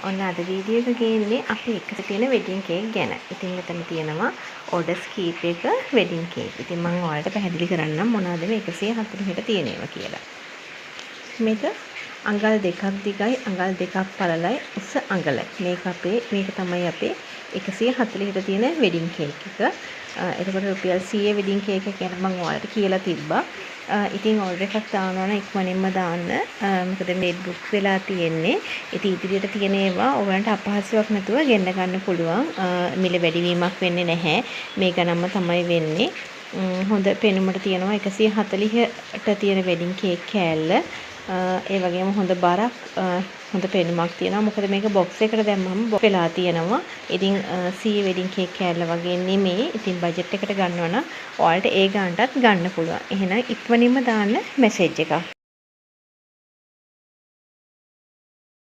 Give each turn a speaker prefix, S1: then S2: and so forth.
S1: ඔන්න අද වීඩියෝ එක ගේන්නේ අපි එකට තියෙන වෙඩින් කේක් ගැන. ඉතින් මෙතන තියෙනවා ඕඩර්ස් කීපයක වෙඩින් කේක්. ඉතින් මම ඔයාලට පැහැදිලි කරන්නම් මොනවද මේ 140ට තියෙනේවා කියලා. මේක අඟල් 2ක් දිගයි අඟල් 2ක් පළලයි උස අඟලයි. මේක තමයි අපේ 140ට තියෙන වෙඩින් කේක් එක. එතකොට රුපියල් 100 වෙඩින් කේක් එක ගැන මම ඔයාලට කියලා තිබ්බා. ඉතින් ඕඩර් එකක් දානවා නම් ඉක්මනින්ම දාන්න. මොකද මේ බුක් වෙලා තියෙන්නේ. ඉතින් ඉදිරියට තියෙන ඒවා ඔයගලන්ට අපහසුයක් නැතුව ගෙන්න ගන්න පුළුවන්. මිල වැඩිවීමක් වෙන්නේ නැහැ. මේ ගණන්ම තමයි වෙන්නේ. හොඳ පෙනුමට තියෙනවා 140ට තියෙන වෙඩින් කේක් කෑල්ල. ඒ වගේම හොඳ බරක් හොඳ පෙනුමක් තියෙනවා. මොකද මේක බොක්ස් එකකට දැම්මම බොක්ස් වෙලා තියෙනවා. ඉතින් 100 වෙඩින් කේක් කෑල්ල වගේ නෙමෙයි. ඉතින් බජට් එකට ගන්නවා නම් ඔයාලට ඒ ගානටත් ගන්න පුළුවන්. එහෙනම් ඉක්මනින්ම දාන්න මෙසේජ් එකක්.